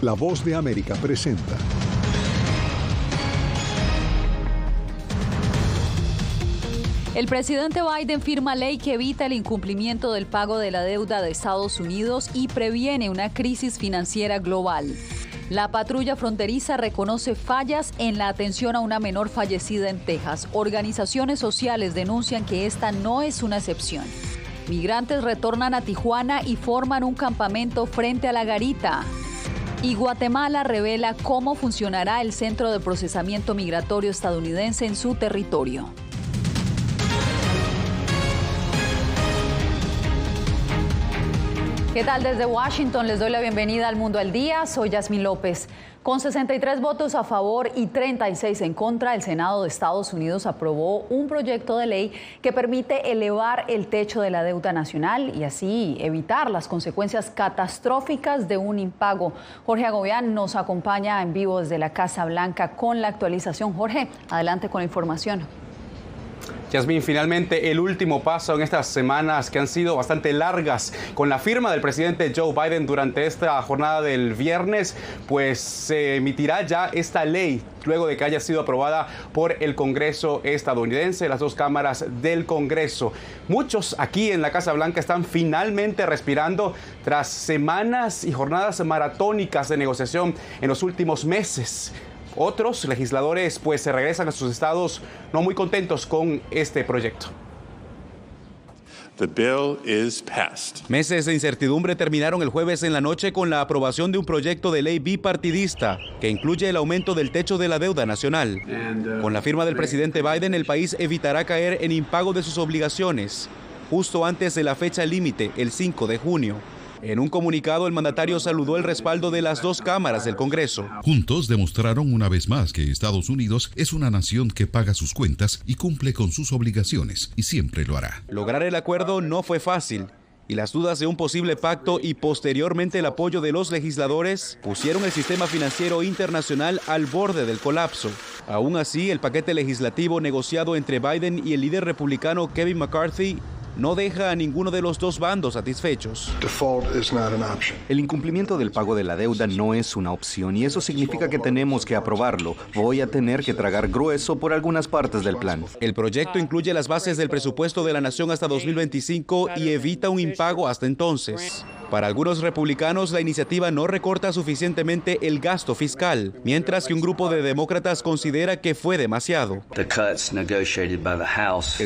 La Voz de América presenta. El presidente Biden firma ley que evita el incumplimiento del pago de la deuda de Estados Unidos y previene una crisis financiera global. La patrulla fronteriza reconoce fallas en la atención a una menor fallecida en Texas. Organizaciones sociales denuncian que esta no es una excepción. Migrantes retornan a Tijuana y forman un campamento frente a la garita. Y Guatemala revela cómo funcionará el Centro de Procesamiento Migratorio estadounidense en su territorio. ¿Qué tal? Desde Washington les doy la bienvenida al Mundo al Día. Soy Yasmín López. Con 63 votos a favor y 36 en contra, el Senado de Estados Unidos aprobó un proyecto de ley que permite elevar el techo de la deuda nacional y así evitar las consecuencias catastróficas de un impago. Jorge Agobián nos acompaña en vivo desde la Casa Blanca con la actualización. Jorge, adelante con la información. Yasmín, finalmente el último paso en estas semanas que han sido bastante largas. Con la firma del presidente Joe Biden durante esta jornada del viernes, pues se emitirá ya esta ley luego de que haya sido aprobada por el Congreso estadounidense, las dos cámaras del Congreso. Muchos aquí en la Casa Blanca están finalmente respirando tras semanas y jornadas maratónicas de negociación en los últimos meses. Otros legisladores pues se regresan a sus estados no muy contentos con este proyecto. The bill is passed. Meses de incertidumbre terminaron el jueves en la noche con la aprobación de un proyecto de ley bipartidista que incluye el aumento del techo de la deuda nacional. Con la firma del presidente Biden, el país evitará caer en impago de sus obligaciones justo antes de la fecha límite, el 5 de junio. En un comunicado, el mandatario saludó el respaldo de las dos cámaras del Congreso. Juntos demostraron una vez más que Estados Unidos es una nación que paga sus cuentas y cumple con sus obligaciones, y siempre lo hará. Lograr el acuerdo no fue fácil, y las dudas de un posible pacto y posteriormente el apoyo de los legisladores pusieron el sistema financiero internacional al borde del colapso. Aún así, el paquete legislativo negociado entre Biden y el líder republicano Kevin McCarthy no deja a ninguno de los dos bandos satisfechos. El incumplimiento del pago de la deuda no es una opción y eso significa que tenemos que aprobarlo. Voy a tener que tragar grueso por algunas partes del plan. El proyecto incluye las bases del presupuesto de la nación hasta 2025 y evita un impago hasta entonces. Para algunos republicanos, la iniciativa no recorta suficientemente el gasto fiscal, mientras que un grupo de demócratas considera que fue demasiado. El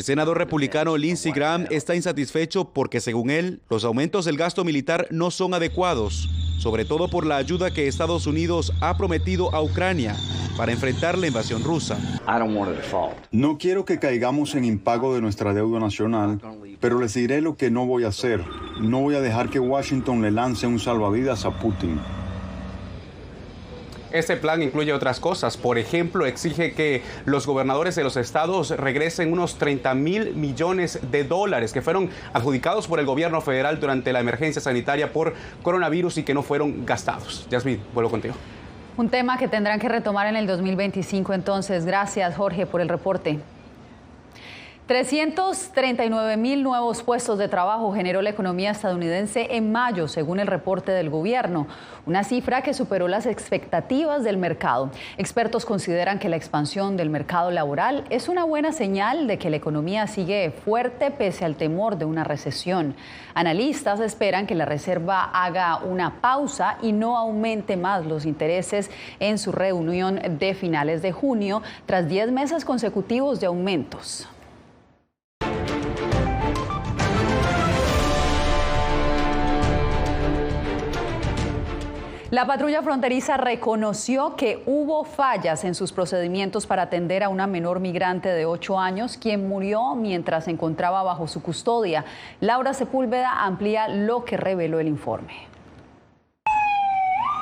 senador republicano Lindsey Graham está insatisfecho porque, según él, los aumentos del gasto militar no son adecuados, sobre todo por la ayuda que Estados Unidos ha prometido a Ucrania para enfrentar la invasión rusa. No quiero que caigamos en impago de nuestra deuda nacional, pero les diré lo que no voy a hacer. No voy a dejar que Washington le lance un salvavidas a Putin. Este plan incluye otras cosas. Por ejemplo, exige que los gobernadores de los estados regresen unos $30,000 millones que fueron adjudicados por el gobierno federal durante la emergencia sanitaria por coronavirus y que no fueron gastados. Yasmín, vuelvo contigo. Un tema que tendrán que retomar en el 2025 entonces. Gracias, Jorge, por el reporte. 339,000 nuevos puestos de trabajo generó la economía estadounidense en mayo, según el reporte del gobierno, una cifra que superó las expectativas del mercado. Expertos consideran que la expansión del mercado laboral es una buena señal de que la economía sigue fuerte pese al temor de una recesión. Analistas esperan que la Reserva haga una pausa y no aumente más los intereses en su reunión de finales de junio, tras 10 meses consecutivos de aumentos. La patrulla fronteriza reconoció que hubo fallas en sus procedimientos para atender a una menor migrante de 8 años, quien murió mientras se encontraba bajo su custodia. Laura Sepúlveda amplía lo que reveló el informe.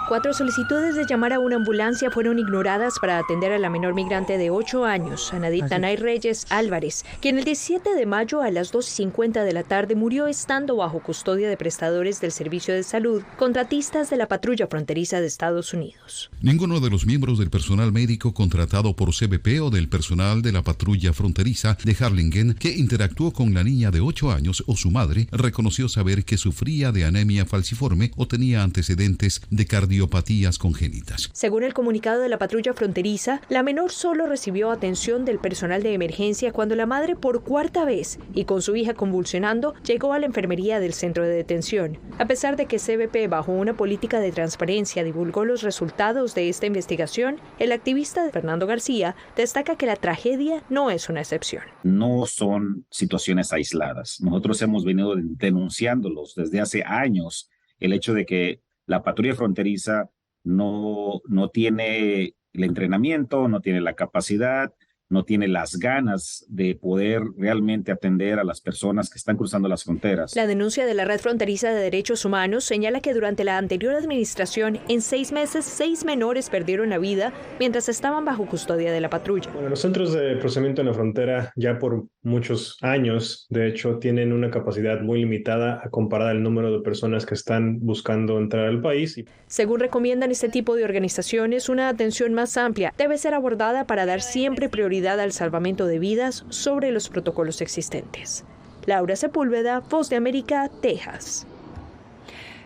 4 solicitudes de llamar a una ambulancia fueron ignoradas para atender a la menor migrante de 8 años, Anadit Tanay Reyes Álvarez, quien el 17 de mayo a las 2:50 de la tarde murió estando bajo custodia de prestadores del servicio de salud, contratistas de la patrulla fronteriza de Estados Unidos. Ninguno de los miembros del personal médico contratado por CBP o del personal de la patrulla fronteriza de Harlingen que interactuó con la niña de 8 años o su madre reconoció saber que sufría de anemia falciforme o tenía antecedentes de cardiopatía cardiopatías congénitas. Según el comunicado de la patrulla fronteriza, la menor solo recibió atención del personal de emergencia cuando la madre por cuarta vez y con su hija convulsionando llegó a la enfermería del centro de detención. A pesar de que CBP bajo una política de transparencia divulgó los resultados de esta investigación, el activista Fernando García destaca que la tragedia no es una excepción. No son situaciones aisladas. Nosotros hemos venido denunciándolos desde hace años, el hecho de que la patrulla fronteriza no tiene el entrenamiento, no tiene la capacidad, no tiene las ganas de poder realmente atender a las personas que están cruzando las fronteras. La denuncia de la Red Fronteriza de Derechos Humanos señala que durante la anterior administración, en 6 meses, 6 menores perdieron la vida mientras estaban bajo custodia de la patrulla. Bueno, los centros de procesamiento en la frontera ya por muchos años, de hecho, tienen una capacidad muy limitada a comparar el número de personas que están buscando entrar al país. Según recomiendan este tipo de organizaciones, una atención más amplia debe ser abordada para dar siempre prioridad al salvamento de vidas sobre los protocolos existentes. Laura Sepúlveda, Voz de América, Texas.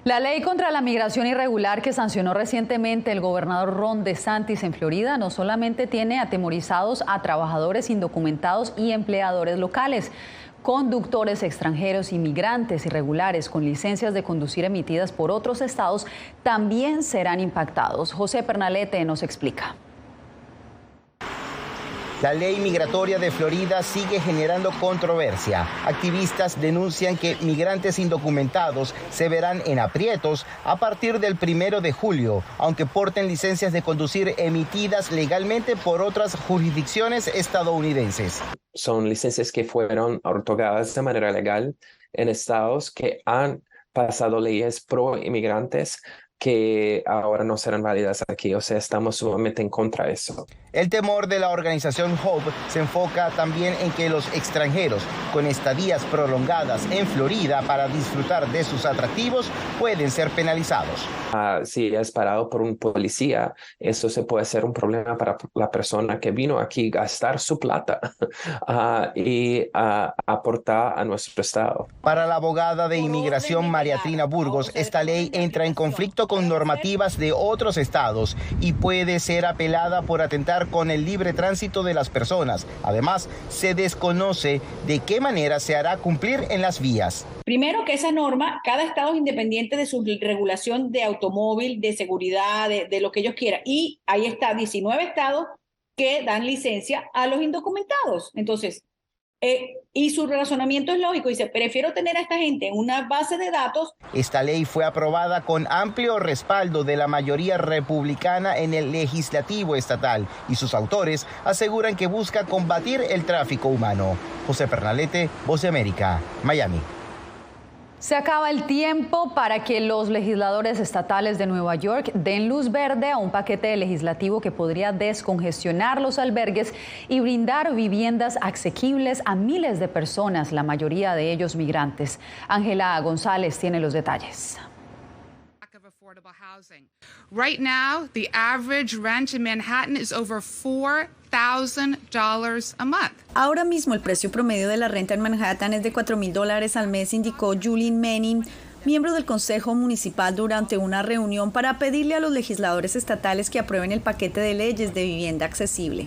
La ley contra la migración irregular que sancionó recientemente el gobernador Ron DeSantis en Florida no solamente tiene atemorizados a trabajadores indocumentados y empleadores locales. Conductores extranjeros y migrantes irregulares con licencias de conducir emitidas por otros estados también serán impactados. José Pernalete nos explica. La ley migratoria de Florida sigue generando controversia. Activistas denuncian que migrantes indocumentados se verán en aprietos a partir del 1 de julio, aunque porten licencias de conducir emitidas legalmente por otras jurisdicciones estadounidenses. Son licencias que fueron otorgadas de manera legal en estados que han pasado leyes pro inmigrantes que ahora no serán válidas aquí. O sea, estamos sumamente en contra de eso. El temor de la organización Hope se enfoca también en que los extranjeros con estadías prolongadas en Florida para disfrutar de sus atractivos pueden ser penalizados. Si es parado por un policía, eso se puede ser un problema para la persona que vino aquí a gastar su plata y aportar a nuestro estado. Para la abogada de inmigración María Trina Burgos, esta ley entra en conflicto con normativas de otros estados y puede ser apelada por atentar con el libre tránsito de las personas. Además, se desconoce de qué manera se hará cumplir en las vías. Primero, que esa norma, cada estado es independiente de su regulación de automóvil, de seguridad, de lo que ellos quieran. Y ahí está 19 estados que dan licencia a los indocumentados. Entonces, y su razonamiento es lógico, dice, prefiero tener a esta gente en una base de datos. Esta ley fue aprobada con amplio respaldo de la mayoría republicana en el legislativo estatal y sus autores aseguran que busca combatir el tráfico humano. José Pernalete, Voz de América, Miami. Se acaba el tiempo para que los legisladores estatales de Nueva York den luz verde a un paquete legislativo que podría descongestionar los albergues y brindar viviendas asequibles a miles de personas, la mayoría de ellos migrantes. Ángela González tiene los detalles. Right now, the average rent in Manhattan is over $4,000 a month. Ahora mismo el precio promedio de la renta en Manhattan es de $4,000 al mes, indicó Julian Manning, miembro del Consejo Municipal, durante una reunión para pedirle a los legisladores estatales que aprueben el paquete de leyes de vivienda accesible.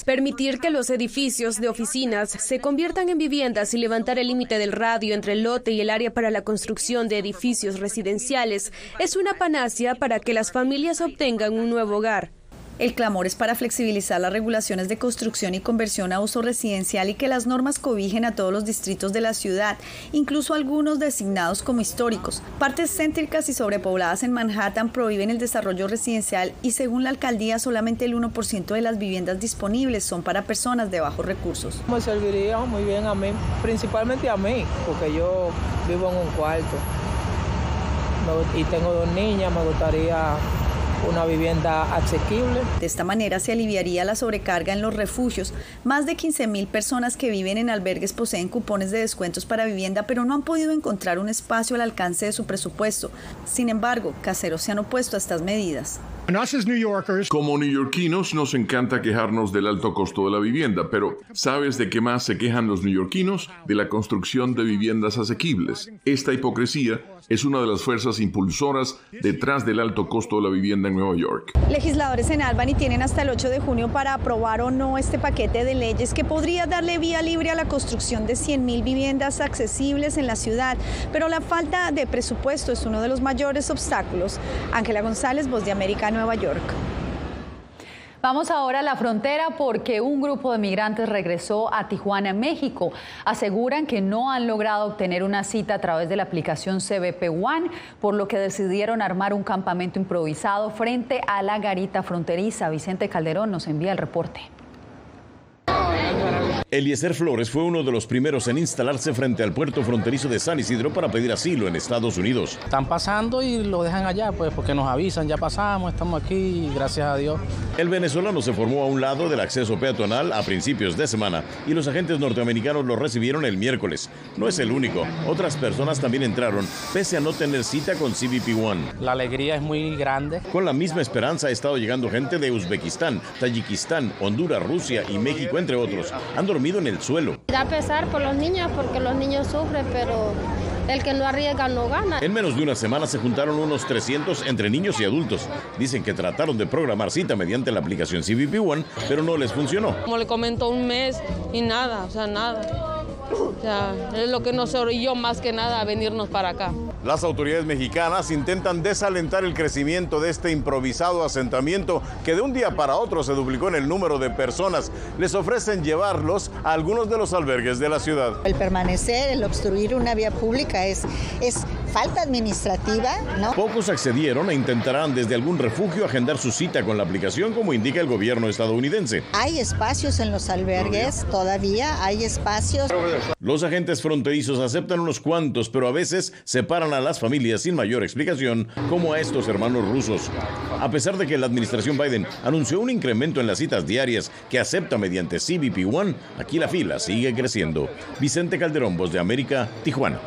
Permitir que los edificios de oficinas se conviertan en viviendas y levantar el límite del radio entre el lote y el área para la construcción de edificios residenciales es una panacea para que las familias obtengan un nuevo hogar. El clamor es para flexibilizar las regulaciones de construcción y conversión a uso residencial y que las normas cobijen a todos los distritos de la ciudad, incluso algunos designados como históricos. Partes céntricas y sobrepobladas en Manhattan prohíben el desarrollo residencial y según la alcaldía solamente el 1% de las viviendas disponibles son para personas de bajos recursos. Me serviría muy bien a mí, principalmente a mí, porque yo vivo en un cuarto y tengo 2 niñas, me gustaría una vivienda asequible. De esta manera se aliviaría la sobrecarga en los refugios. Más de 15,000 personas que viven en albergues poseen cupones de descuentos para vivienda, pero no han podido encontrar un espacio al alcance de su presupuesto. Sin embargo, caseros se han opuesto a estas medidas. Como neoyorquinos nos encanta quejarnos del alto costo de la vivienda, pero ¿sabes de qué más se quejan los neoyorquinos? De la construcción de viviendas asequibles. Esta hipocresía es una de las fuerzas impulsoras detrás del alto costo de la vivienda en Nueva York. Legisladores en Albany tienen hasta el 8 de junio para aprobar o no este paquete de leyes que podría darle vía libre a la construcción de 100,000 viviendas accesibles en la ciudad, pero la falta de presupuesto es uno de los mayores obstáculos. Ángela González, Voz de América, Nueva York. Vamos ahora a la frontera porque un grupo de migrantes regresó a Tijuana, México. Aseguran que no han logrado obtener una cita a través de la aplicación CBP One, por lo que decidieron armar un campamento improvisado frente a la garita fronteriza. Vicente Calderón nos envía el reporte. Eliezer Flores fue uno de los primeros en instalarse frente al puerto fronterizo de San Isidro para pedir asilo en Estados Unidos. Están pasando y lo dejan allá, pues, porque nos avisan, ya pasamos, estamos aquí, gracias a Dios. El venezolano se formó a un lado del acceso peatonal a principios de semana y los agentes norteamericanos lo recibieron el miércoles. No es el único, otras personas también entraron, pese a no tener cita con CBP One. La alegría es muy grande. Con la misma esperanza ha estado llegando gente de Uzbekistán, Tayikistán, Honduras, Rusia y México, entre otros. Han dormido en el suelo. Da pesar por los niños porque los niños sufren, pero el que no arriesga no gana. En menos de una semana se juntaron unos 300 entre niños y adultos. Dicen que trataron de programar cita mediante la aplicación CBP One, pero no les funcionó. Como le comento, un mes y nada, o sea, nada. O sea, es lo que nos orilló más que nada a venirnos para acá. Las autoridades mexicanas intentan desalentar el crecimiento de este improvisado asentamiento que de un día para otro se duplicó en el número de personas. Les ofrecen llevarlos a algunos de los albergues de la ciudad. El permanecer, el obstruir una vía pública es falta administrativa, ¿no? Pocos accedieron e intentarán desde algún refugio agendar su cita con la aplicación, como indica el gobierno estadounidense. Hay espacios en los albergues, todavía hay espacios. Los agentes fronterizos aceptan unos cuantos, pero a veces separan a las familias sin mayor explicación, como a estos hermanos rusos. A pesar de que la administración Biden anunció un incremento en las citas diarias que acepta mediante CBP One, aquí la fila sigue creciendo. Vicente Calderón, Voz de América, Tijuana.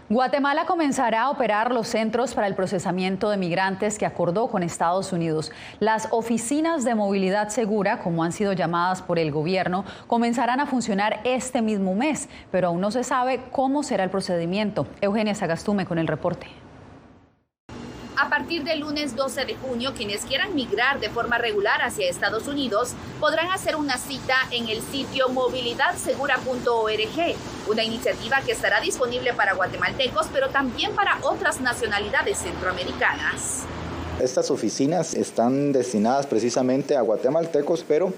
Guatemala comenzará a operar los centros para el procesamiento de migrantes que acordó con Estados Unidos. Las oficinas de movilidad segura, como han sido llamadas por el gobierno, comenzarán a funcionar este mismo mes, pero aún no se sabe cómo será el procedimiento. Eugenia Sagastume con el reporte. A partir del lunes 12 de junio, quienes quieran migrar de forma regular hacia Estados Unidos podrán hacer una cita en el sitio movilidadsegura.org, una iniciativa que estará disponible para guatemaltecos, pero también para otras nacionalidades centroamericanas. Estas oficinas están destinadas precisamente a guatemaltecos, pero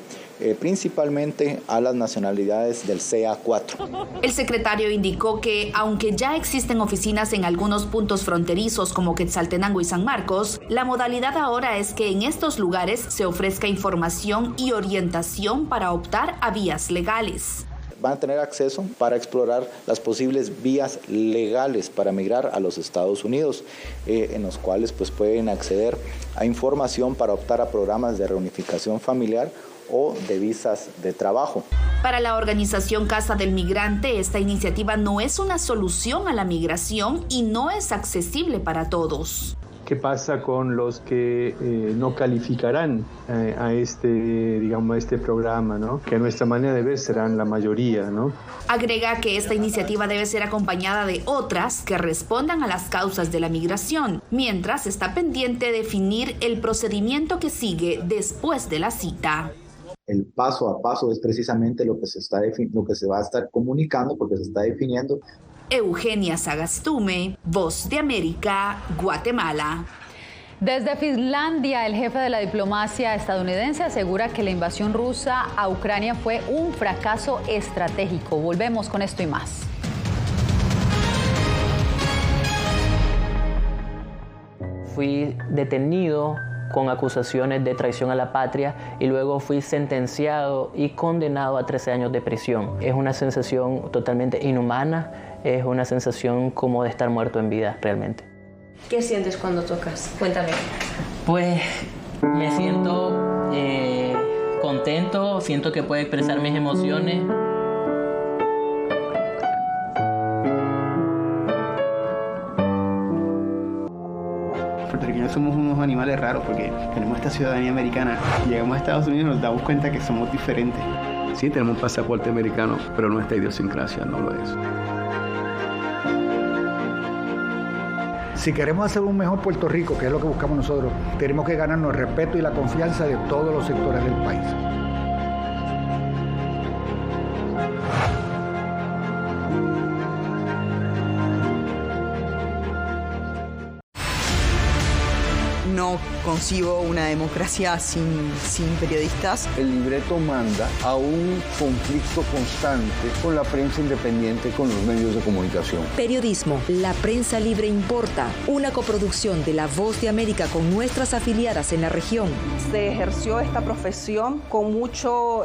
principalmente a las nacionalidades del CA4. El secretario indicó que, aunque ya existen oficinas en algunos puntos fronterizos como Quetzaltenango y San Marcos, la modalidad ahora es que en estos lugares se ofrezca información y orientación para optar a vías legales. Van a tener acceso para explorar las posibles vías legales para migrar a los Estados Unidos, en los cuales pues pueden acceder a información para optar a programas de reunificación familiar o de visas de trabajo. Para la organización Casa del Migrante, esta iniciativa no es una solución a la migración y no es accesible para todos. ¿Qué pasa con los que no calificarán a este programa, ¿no? Que a nuestra manera de ver serán la mayoría, ¿no? Agrega que esta iniciativa debe ser acompañada de otras que respondan a las causas de la migración, mientras está pendiente definir el procedimiento que sigue después de la cita. El paso a paso es precisamente lo que se va a estar comunicando, porque se está definiendo. Eugenia Sagastume, Voz de América, Guatemala. Desde Finlandia, el jefe de la diplomacia estadounidense asegura que la invasión rusa a Ucrania fue un fracaso estratégico. Volvemos con esto y más. Fui detenido con acusaciones de traición a la patria y luego fui sentenciado y condenado a 13 años de prisión. Es una sensación totalmente inhumana, es una sensación como de estar muerto en vida realmente. ¿Qué sientes cuando tocas? Cuéntame. Pues me siento contento, siento que puedo expresar mis emociones. puertorriqueños somos unos animales raros porque tenemos esta ciudadanía americana. Llegamos a Estados Unidos y nos damos cuenta que somos diferentes. Sí, tenemos un pasaporte americano, pero nuestra idiosincrasia no lo es. Si queremos hacer un mejor Puerto Rico, que es lo que buscamos nosotros, tenemos que ganarnos el respeto y la confianza de todos los sectores del país. No concibo una democracia sin periodistas. El libreto manda a un conflicto constante con la prensa independiente, con los medios de comunicación. Periodismo, la prensa libre importa. Una coproducción de La Voz de América con nuestras afiliadas en la región. Se ejerció esta profesión con mucho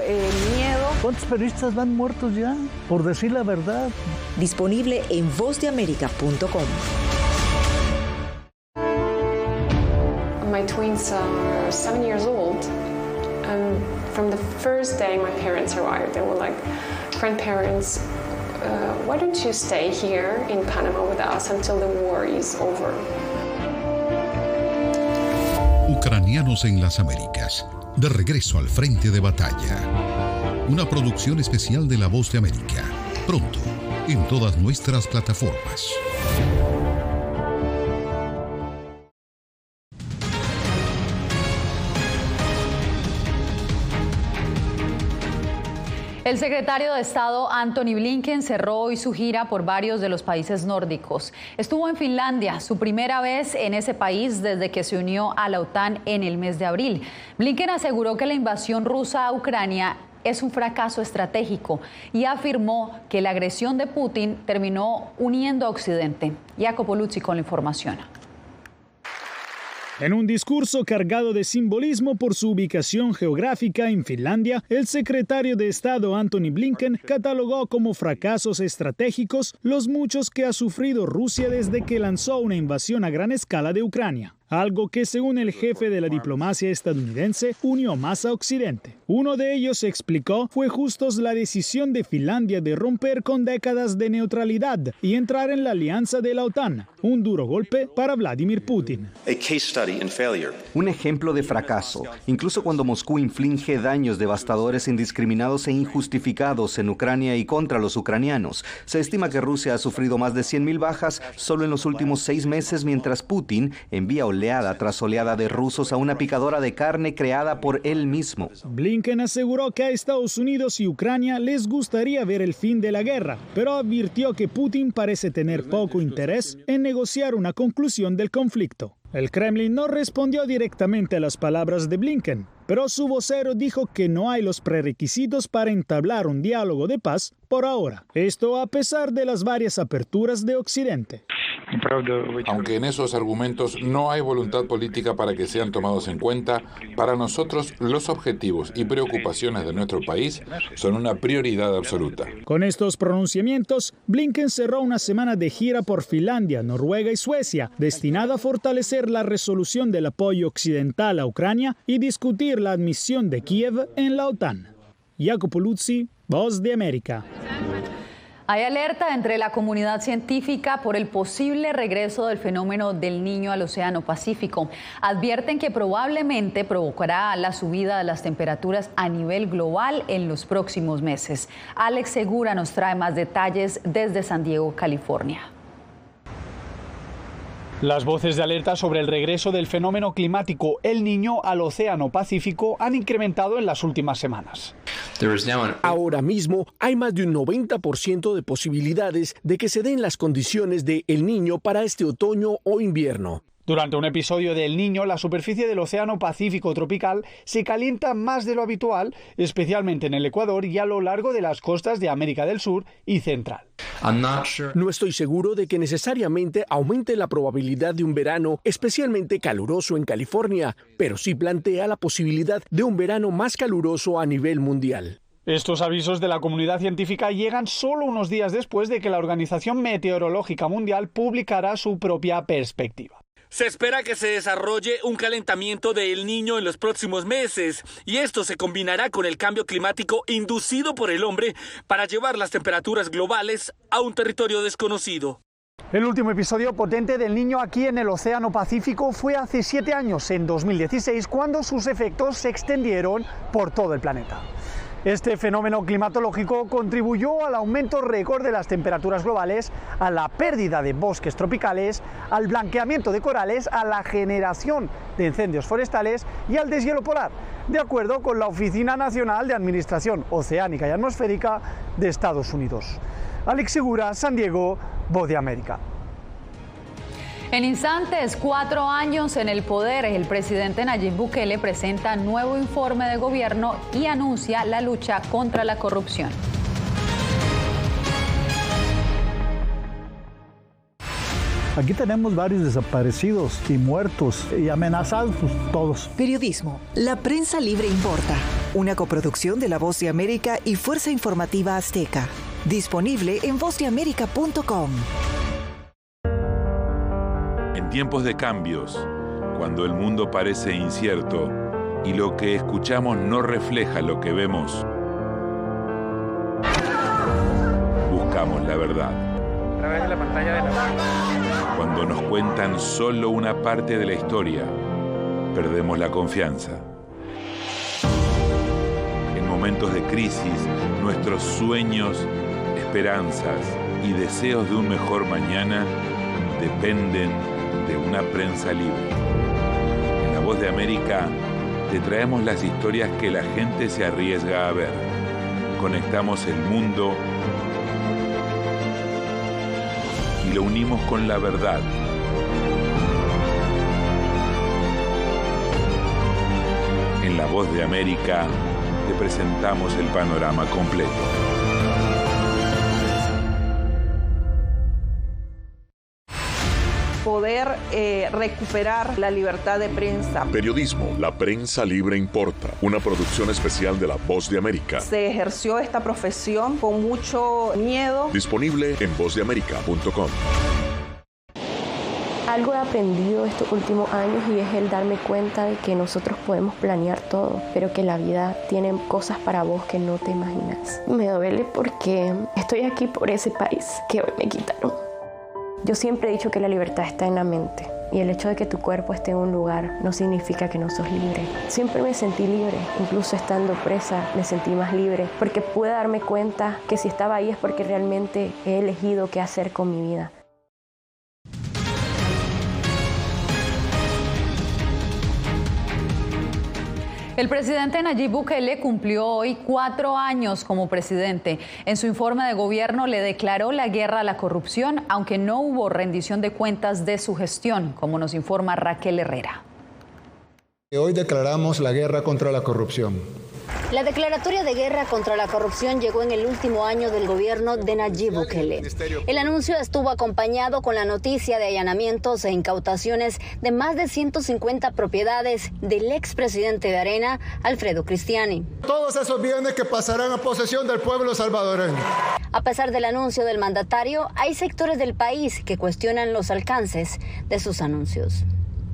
miedo. ¿Cuántos periodistas van muertos ya por decir la verdad? Disponible en vozdeamerica.com. My twins are 7 years old, and from the first day my parents arrived, they were like, grandparents, why don't you stay here in Panama with us until the war is over? Ucranianos en las Américas, de regreso al frente de batalla. Una producción especial de La Voz de América, pronto en todas nuestras plataformas. El secretario de Estado Antony Blinken cerró hoy su gira por varios de los países nórdicos. Estuvo en Finlandia, su primera vez en ese país desde que se unió a la OTAN en el mes de abril. Blinken aseguró que la invasión rusa a Ucrania es un fracaso estratégico y afirmó que la agresión de Putin terminó uniendo a Occidente. Jacopo Luzzi con la información. En un discurso cargado de simbolismo por su ubicación geográfica en Finlandia, el secretario de Estado Antony Blinken catalogó como fracasos estratégicos los muchos que ha sufrido Rusia desde que lanzó una invasión a gran escala de Ucrania. Algo que, según el jefe de la diplomacia estadounidense, unió más a Occidente. Uno de ellos, explicó, fue justo la decisión de Finlandia de romper con décadas de neutralidad y entrar en la alianza de la OTAN. Un duro golpe para Vladimir Putin. Un ejemplo de fracaso, incluso cuando Moscú inflige daños devastadores, indiscriminados e injustificados en Ucrania y contra los ucranianos. Se estima que Rusia ha sufrido más de 100.000 bajas solo en los últimos 6 meses, mientras Putin envía oleada tras oleada de rusos a una picadora de carne creada por él mismo. Blinken aseguró que a Estados Unidos y Ucrania les gustaría ver el fin de la guerra, pero advirtió que Putin parece tener poco interés en negociar una conclusión del conflicto. El Kremlin no respondió directamente a las palabras de Blinken, pero su vocero dijo que no hay los prerequisitos para entablar un diálogo de paz por ahora. Esto a pesar de las varias aperturas de Occidente. Aunque en esos argumentos no hay voluntad política para que sean tomados en cuenta, para nosotros los objetivos y preocupaciones de nuestro país son una prioridad absoluta. Con estos pronunciamientos, Blinken cerró una semana de gira por Finlandia, Noruega y Suecia, destinada a fortalecer la resolución del apoyo occidental a Ucrania y discutir la admisión de Kiev en la OTAN. Jacopo Luzzi, Voz de América. Hay alerta entre la comunidad científica por el posible regreso del fenómeno del Niño al Océano Pacífico. Advierten que probablemente provocará la subida de las temperaturas a nivel global en los próximos meses. Alex Segura nos trae más detalles desde San Diego, California. Las voces de alerta sobre el regreso del fenómeno climático El Niño al Océano Pacífico han incrementado en las últimas semanas. Ahora mismo hay más de un 90% de posibilidades de que se den las condiciones de El Niño para este otoño o invierno. Durante un episodio de El Niño, la superficie del Océano Pacífico tropical se calienta más de lo habitual, especialmente en el Ecuador y a lo largo de las costas de América del Sur y Central. No estoy seguro de que necesariamente aumente la probabilidad de un verano especialmente caluroso en California, pero sí plantea la posibilidad de un verano más caluroso a nivel mundial. Estos avisos de la comunidad científica llegan solo unos días después de que la Organización Meteorológica Mundial publicara su propia perspectiva. Se espera que se desarrolle un calentamiento de El Niño en los próximos meses y esto se combinará con el cambio climático inducido por el hombre para llevar las temperaturas globales a un territorio desconocido. El último episodio potente del Niño aquí en el Océano Pacífico fue hace 7 años, en 2016, cuando sus efectos se extendieron por todo el planeta. Este fenómeno climatológico contribuyó al aumento récord de las temperaturas globales, a la pérdida de bosques tropicales, al blanqueamiento de corales, a la generación de incendios forestales y al deshielo polar, de acuerdo con la Oficina Nacional de Administración Oceánica y Atmosférica de Estados Unidos. Alex Segura, San Diego, Voz de América. En instantes, 4 años en el poder, el presidente Nayib Bukele presenta nuevo informe de gobierno y anuncia la lucha contra la corrupción. Aquí tenemos varios desaparecidos y muertos y amenazados todos. Periodismo. La prensa libre importa. Una coproducción de La Voz de América y Fuerza Informativa Azteca. Disponible en vozdeamerica.com. En tiempos de cambios, cuando el mundo parece incierto y lo que escuchamos no refleja lo que vemos, buscamos la verdad. A través de la pantalla de la... Cuando nos cuentan solo una parte de la historia, perdemos la confianza. En momentos de crisis, nuestros sueños, esperanzas y deseos de un mejor mañana dependen de una prensa libre. En La Voz de América te traemos las historias que la gente se arriesga a ver. Conectamos el mundo y lo unimos con la verdad. En La Voz de América te presentamos el panorama completo. Poder recuperar la libertad de prensa. Periodismo, la prensa libre importa. Una producción especial de La Voz de América. Se ejerció esta profesión con mucho miedo. Disponible en vozdeamerica.com. Algo he aprendido estos últimos años y es el darme cuenta de que nosotros podemos planear todo, pero que la vida tiene cosas para vos que no te imaginas. Me duele porque estoy aquí por ese país que hoy me quitaron. Yo siempre he dicho que la libertad está en la mente y el hecho de que tu cuerpo esté en un lugar no significa que no sos libre. Siempre me sentí libre, incluso estando presa me sentí más libre porque pude darme cuenta que si estaba ahí es porque realmente he elegido qué hacer con mi vida. El presidente Nayib Bukele cumplió hoy 4 años como presidente. En su informe de gobierno le declaró la guerra a la corrupción, aunque no hubo rendición de cuentas de su gestión, como nos informa Raquel Herrera. Hoy declaramos la guerra contra la corrupción. La declaratoria de guerra contra la corrupción llegó en el último año del gobierno de Nayib Bukele. El anuncio estuvo acompañado con la noticia de allanamientos e incautaciones de más de 150 propiedades del expresidente de Arena, Alfredo Cristiani. Todos esos bienes que pasarán a posesión del pueblo salvadoreño. A pesar del anuncio del mandatario, hay sectores del país que cuestionan los alcances de sus anuncios.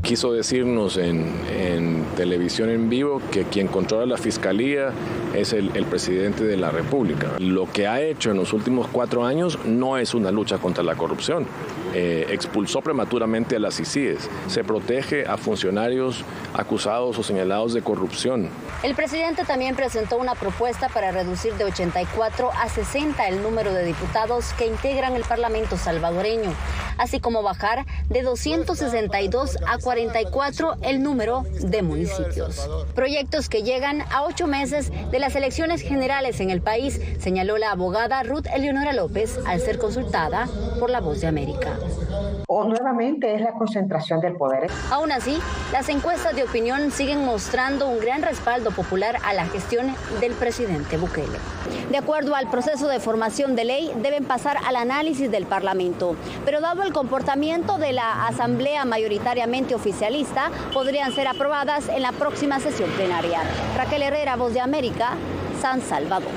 Quiso decirnos en televisión en vivo que quien controla la fiscalía es el presidente de la República. Lo que ha hecho en los últimos 4 años no es una lucha contra la corrupción. Expulsó prematuramente a las ICIES. Se protege a funcionarios acusados o señalados de corrupción. El presidente también presentó una propuesta para reducir de 84 a 60 el número de diputados que integran el Parlamento salvadoreño, así como bajar de 262 a 44 el número de municipios. Proyectos que llegan a 8 meses de las elecciones generales en el país, señaló la abogada Ruth Eleonora López al ser consultada por La Voz de América. O nuevamente es la concentración del poder. Aún así, las encuestas de opinión siguen mostrando un gran respaldo popular a la gestión del presidente Bukele. De acuerdo al proceso de formación de ley, deben pasar al análisis del Parlamento, pero dado el comportamiento de la Asamblea mayoritariamente oficialista, podrían ser aprobadas en la próxima sesión plenaria. Raquel Herrera, Voz de América, San Salvador.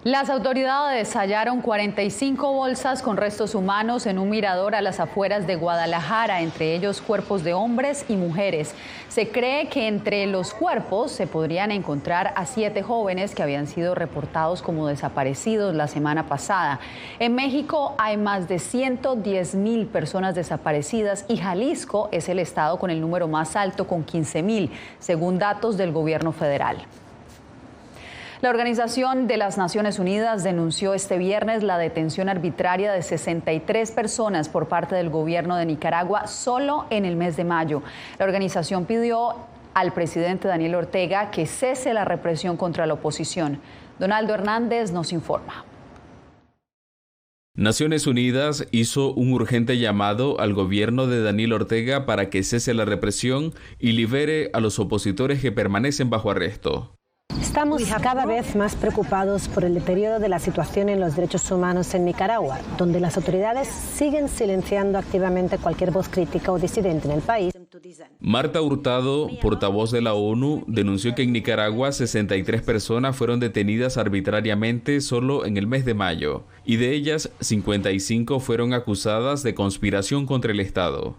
Las autoridades hallaron 45 bolsas con restos humanos en un mirador a las afueras de Guadalajara, entre ellos cuerpos de hombres y mujeres. Se cree que entre los cuerpos se podrían encontrar a 7 jóvenes que habían sido reportados como desaparecidos la semana pasada. En México hay más de 110,000 personas desaparecidas y Jalisco es el estado con el número más alto, con 15,000, según datos del gobierno federal. La Organización de las Naciones Unidas denunció este viernes la detención arbitraria de 63 personas por parte del gobierno de Nicaragua solo en el mes de mayo. La organización pidió al presidente Daniel Ortega que cese la represión contra la oposición. Donaldo Hernández nos informa. Naciones Unidas hizo un urgente llamado al gobierno de Daniel Ortega para que cese la represión y libere a los opositores que permanecen bajo arresto. Estamos cada vez más preocupados por el deterioro de la situación en los derechos humanos en Nicaragua, donde las autoridades siguen silenciando activamente cualquier voz crítica o disidente en el país. Marta Hurtado, portavoz de la ONU, denunció que en Nicaragua 63 personas fueron detenidas arbitrariamente solo en el mes de mayo, y de ellas 55 fueron acusadas de conspiración contra el Estado.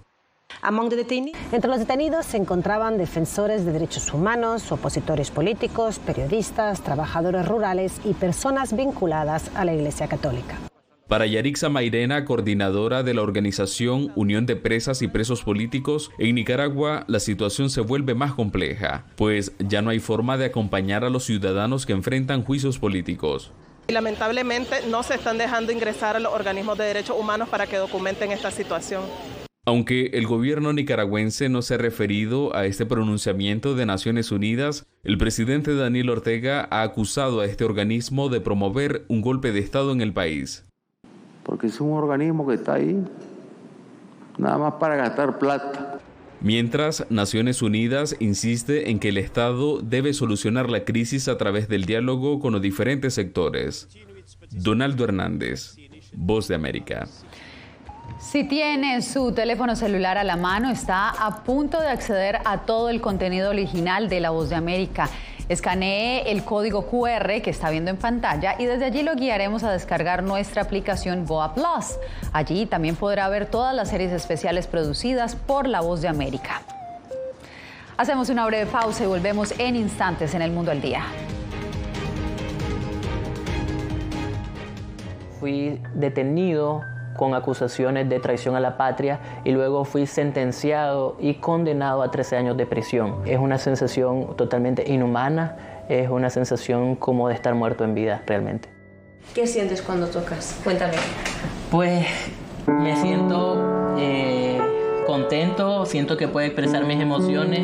Entre los detenidos se encontraban defensores de derechos humanos, opositores políticos, periodistas, trabajadores rurales y personas vinculadas a la Iglesia Católica. Para Yarixa Mairena, coordinadora de la organización Unión de Presas y Presos Políticos, en Nicaragua la situación se vuelve más compleja, pues ya no hay forma de acompañar a los ciudadanos que enfrentan juicios políticos. Lamentablemente no se están dejando ingresar a los organismos de derechos humanos para que documenten esta situación. Aunque el gobierno nicaragüense no se ha referido a este pronunciamiento de Naciones Unidas, el presidente Daniel Ortega ha acusado a este organismo de promover un golpe de Estado en el país. Porque es un organismo que está ahí nada más para gastar plata. Mientras, Naciones Unidas insiste en que el Estado debe solucionar la crisis a través del diálogo con los diferentes sectores. Donaldo Hernández, Voz de América. Si tiene su teléfono celular a la mano, está a punto de acceder a todo el contenido original de La Voz de América. Escanee el código QR que está viendo en pantalla y desde allí lo guiaremos a descargar nuestra aplicación VOA Plus. Allí también podrá ver todas las series especiales producidas por La Voz de América. Hacemos una breve pausa y volvemos en instantes en El Mundo al Día. Fui detenido con acusaciones de traición a la patria y luego fui sentenciado y condenado a 13 años de prisión. Es una sensación totalmente inhumana, es una sensación como de estar muerto en vida realmente. ¿Qué sientes cuando tocas? Cuéntame. Pues me siento contento, siento que puedo expresar mis emociones.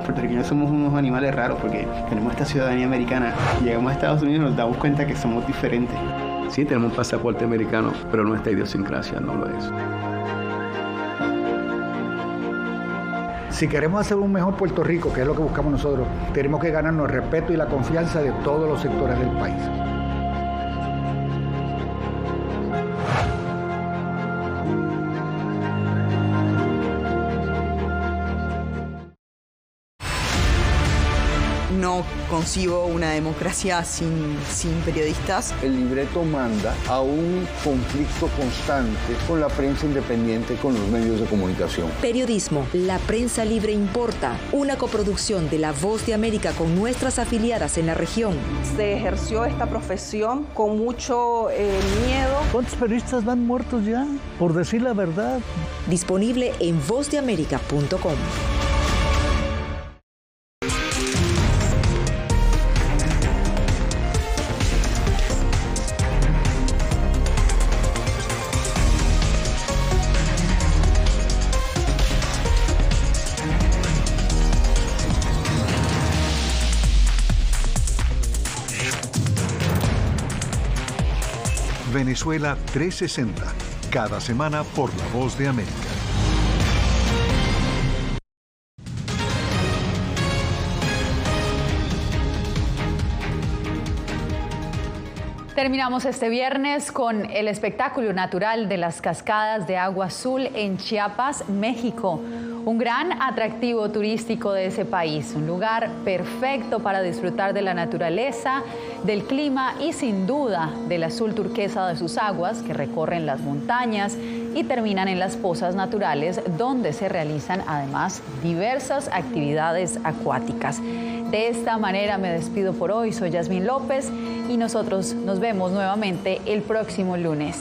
Puertorriqueños somos unos animales raros porque tenemos esta ciudadanía americana y llegamos a Estados Unidos y nos damos cuenta que somos diferentes. Sí, tenemos un pasaporte americano, pero nuestra idiosincrasia no lo es. Si queremos hacer un mejor Puerto Rico, que es lo que buscamos nosotros, tenemos que ganarnos el respeto y la confianza de todos los sectores del país. No concibo una democracia sin periodistas. El libreto manda a un conflicto constante con la prensa independiente, con los medios de comunicación. Periodismo, la prensa libre importa. Una coproducción de La Voz de América con nuestras afiliadas en la región. Se ejerció esta profesión con mucho miedo. ¿Cuántos periodistas van muertos ya? Por decir la verdad. Disponible en vozdeamerica.com. Venezuela 360, cada semana por La Voz de América. Terminamos este viernes con el espectáculo natural de las cascadas de agua azul en Chiapas, México. Un gran atractivo turístico de ese país, un lugar perfecto para disfrutar de la naturaleza, del clima y sin duda del azul turquesa de sus aguas que recorren las montañas y terminan en las pozas naturales donde se realizan además diversas actividades acuáticas. De esta manera me despido por hoy, soy Yasmín López y nosotros nos vemos nuevamente el próximo lunes.